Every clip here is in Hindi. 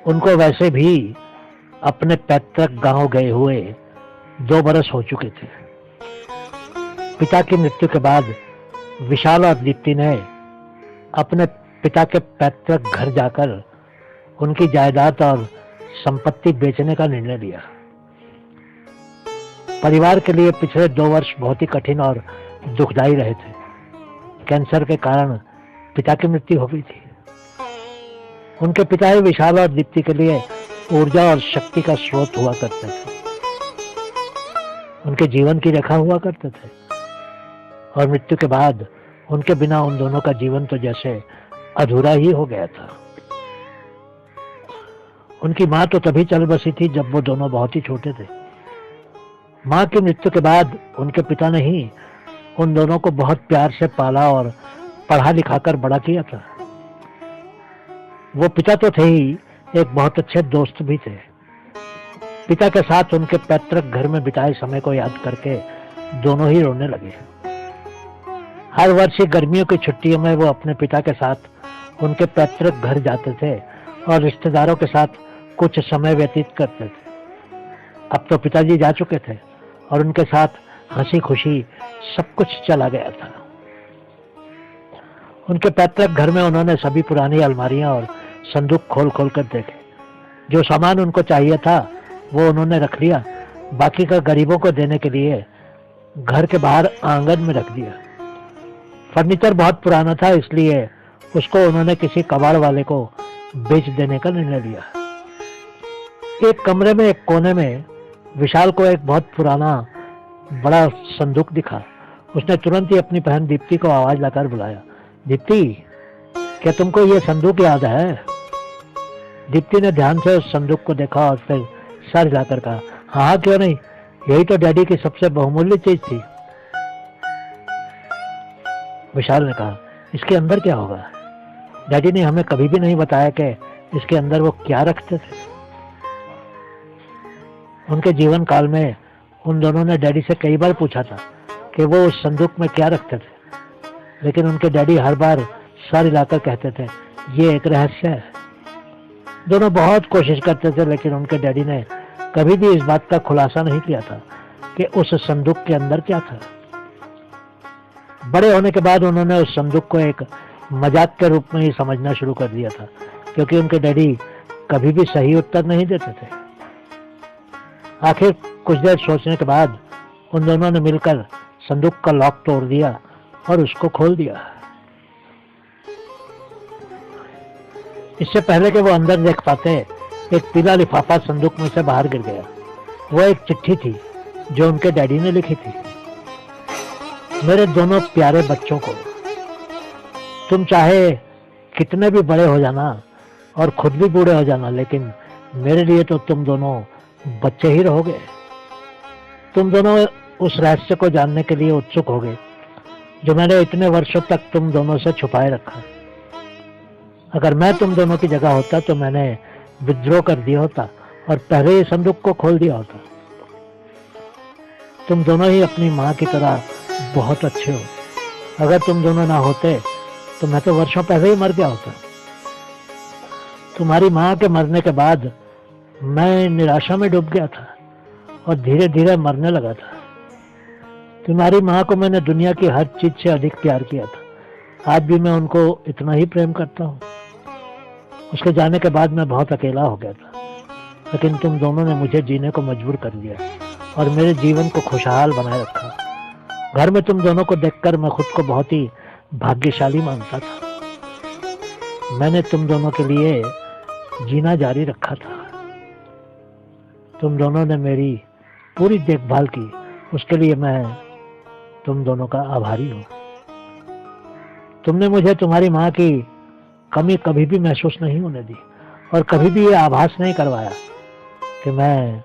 उनको वैसे भी अपने पैतृक गांव गए हुए 2 बरस हो चुके थे। पिता की मृत्यु के बाद विशाल और दीप्ति ने अपने पिता के पैतृक घर जाकर उनकी जायदाद और संपत्ति बेचने का निर्णय लिया। परिवार के लिए पिछले 2 वर्ष बहुत ही कठिन और दुखदायी रहे थे। कैंसर के कारण पिता की मृत्यु हो गई थी। उनके पिता ही विशाल और दीप्ति के लिए ऊर्जा और शक्ति का स्रोत हुआ करते थे। उनके जीवन की रेखा हुआ करते थे और मृत्यु के बाद उनके बिना उन दोनों का जीवन तो जैसे अधूरा ही हो गया था। उनकी मां तो तभी चल बसी थी जब वो दोनों बहुत ही छोटे थे। मां की मृत्यु के बाद उनके पिता ने ही उन दोनों को बहुत प्यार से पाला और पढ़ा लिखाकर बड़ा किया था। वो पिता तो थे ही, एक बहुत अच्छे दोस्त भी थे। पिता के साथ उनके पैतृक घर में बिताए समय को याद करके दोनों ही रोने लगे। हर वर्ष गर्मियों की छुट्टियों में वो अपने पिता के साथ उनके पैतृक घर जाते थे और रिश्तेदारों के साथ कुछ समय व्यतीत करते थे। अब तो पिताजी जा चुके थे और उनके साथ हंसी खुशी सब कुछ चला गया था। उनके पैतृक घर में उन्होंने सभी पुरानी अलमारियां और संदूक खोल खोल कर देखे। जो सामान उनको चाहिए था वो उन्होंने रख लिया, बाकी का गरीबों को देने के लिए घर के बाहर आंगन में रख दिया। फर्नीचर बहुत पुराना था, इसलिए उसको उन्होंने किसी कबाड़ वाले को बेच देने का निर्णय लिया। एक कमरे में एक कोने में विशाल को एक बहुत पुराना बड़ा संदूक दिखा। उसने तुरंत ही अपनी बहन दीप्ति को आवाज लगाकर बुलाया, दीप्ति, क्या तुमको ये संदूक याद है? दीप्ति ने ध्यान से उस संदूक को देखा और फिर सर हिलाकर कहा, हाँ क्यों नहीं, यही तो डैडी की सबसे बहुमूल्य चीज थी। विशाल ने कहा, इसके अंदर क्या होगा? डैडी ने हमें कभी भी नहीं बताया कि इसके अंदर वो क्या रखते थे। उनके जीवन काल में उन दोनों ने डैडी से कई बार पूछा था कि वो उस संदूक में क्या रखते थे, लेकिन उनके डैडी हर बार सर हिलाकर कहते थे, ये एक रहस्य है। दोनों बहुत कोशिश करते थे, लेकिन उनके डैडी ने कभी भी इस बात का खुलासा नहीं किया था कि उस संदूक के अंदर क्या था। बड़े होने के बाद उन्होंने उस संदूक को एक मजाक के रूप में ही समझना शुरू कर दिया था, क्योंकि उनके डैडी कभी भी सही उत्तर नहीं देते थे। आखिर कुछ देर सोचने के बाद उन दोनों ने मिलकर संदूक का लॉक तोड़ दिया और उसको खोल दिया। इससे पहले कि वो अंदर देख पाते, एक पीला लिफाफा संदूक में से बाहर गिर गया। वो एक चिट्ठी थी जो उनके डैडी ने लिखी थी। मेरे दोनों प्यारे बच्चों को, तुम चाहे कितने भी बड़े हो जाना और खुद भी बूढ़े हो जाना, लेकिन मेरे लिए तो तुम दोनों बच्चे ही रहोगे। तुम दोनों उस रहस्य को जानने के लिए उत्सुक होगे जो मैंने इतने वर्षों तक तुम दोनों से छुपाए रखा। अगर मैं तुम दोनों की जगह होता तो मैंने विद्रोह कर दिया होता और पहले ही संदूक को खोल दिया होता। तुम दोनों ही अपनी माँ की तरह बहुत अच्छे हो। अगर तुम दोनों ना होते तो मैं तो वर्षों पहले ही मर गया होता। तुम्हारी माँ के मरने के बाद मैं निराशा में डूब गया था और धीरे धीरे मरने लगा था। तुम्हारी माँ को मैंने दुनिया की हर चीज से अधिक प्यार किया था। आज भी मैं उनको इतना ही प्रेम करता हूँ। उसके जाने के बाद मैं बहुत अकेला हो गया था, लेकिन तुम दोनों ने मुझे जीने को मजबूर कर दिया और मेरे जीवन को खुशहाल बनाए रखा। घर में तुम दोनों को देखकर मैं खुद को बहुत ही भाग्यशाली मानता था। मैंने तुम दोनों के लिए जीना जारी रखा था। तुम दोनों ने मेरी पूरी देखभाल की, उसके लिए मैं तुम दोनों का आभारी हूँ। तुमने मुझे तुम्हारी माँ की कमी कभी भी महसूस नहीं होने दी और कभी भी ये आभास नहीं करवाया कि मैं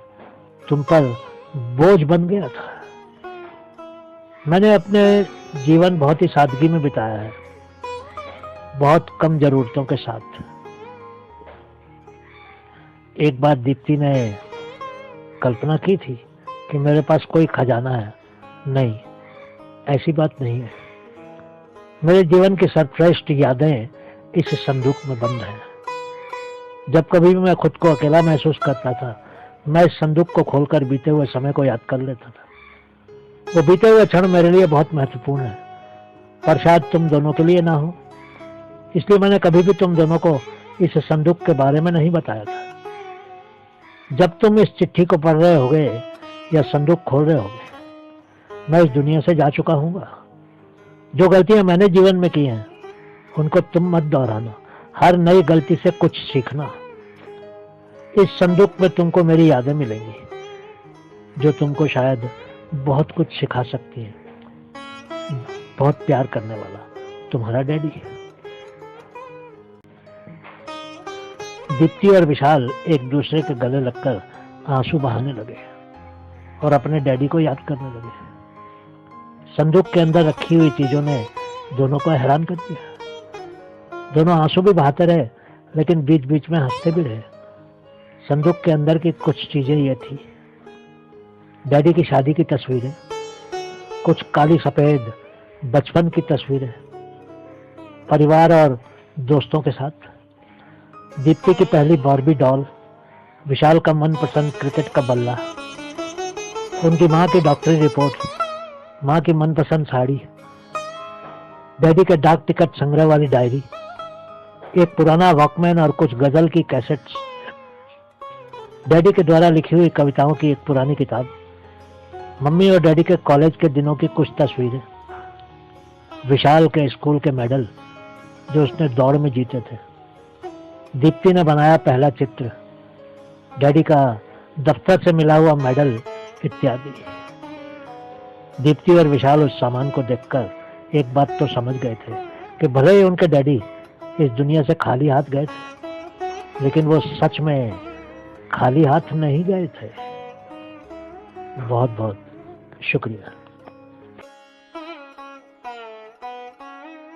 तुम पर बोझ बन गया था। मैंने अपने जीवन बहुत ही सादगी में बिताया है, बहुत कम जरूरतों के साथ। एक बार दीप्ति ने कल्पना की थी कि मेरे पास कोई खजाना है। नहीं, ऐसी बात नहीं है। मेरे जीवन की सर्वश्रेष्ठ यादें इस संदूक में बंद हैं। जब कभी भी मैं खुद को अकेला महसूस करता था, मैं इस संदूक को खोलकर बीते हुए समय को याद कर लेता था। वो बीते हुए क्षण मेरे लिए बहुत महत्वपूर्ण है, पर शायद तुम दोनों के लिए ना हो, इसलिए मैंने कभी भी तुम दोनों को इस संदूक के बारे में नहीं बताया था। जब तुम इस चिट्ठी को पढ़ रहे होगे या संदूक खोल रहे होगे, मैं इस दुनिया से जा चुका हूँगा। जो गलतियां मैंने जीवन में की हैं, उनको तुम मत दोहराना। हर नई गलती से कुछ सीखना। इस संदूक में तुमको मेरी यादें मिलेंगी, जो तुमको शायद बहुत कुछ सिखा सकती है। बहुत प्यार करने वाला तुम्हारा डैडी। दीप्ति और विशाल एक दूसरे के गले लगकर आंसू बहाने लगे और अपने डैडी को याद करने लगे। संदूक के अंदर रखी हुई चीजों ने दोनों को हैरान कर दिया। दोनों आंसू भी बहाते रहे, लेकिन बीच बीच में हंसते भी रहे। संदूक के अंदर की कुछ चीजें ये थी: डैडी की शादी की तस्वीरें, कुछ काली सफेद बचपन की तस्वीरें, परिवार और दोस्तों के साथ, दीप्ति की पहली बार्बी डॉल, विशाल का मनपसंद क्रिकेट का बल्ला, उनकी माँ की डॉक्टरी रिपोर्ट, माँ की मनपसंद साड़ी, डैडी के डाक टिकट संग्रह वाली डायरी, एक पुराना वॉकमैन और कुछ गजल की कैसेट्स, डैडी के द्वारा लिखी हुई कविताओं की एक पुरानी किताब, मम्मी और डैडी के कॉलेज के दिनों की कुछ तस्वीरें, विशाल के स्कूल के मेडल जो उसने दौड़ में जीते थे, दीप्ति ने बनाया पहला चित्र, डैडी का दफ्तर से मिला हुआ मेडल इत्यादि। दीप्ति और विशाल उस सामान को देखकर एक बात तो समझ गए थे कि भले ही उनके डैडी इस दुनिया से खाली हाथ गए थे, लेकिन वो सच में खाली हाथ नहीं गए थे। बहुत बहुत शुक्रिया।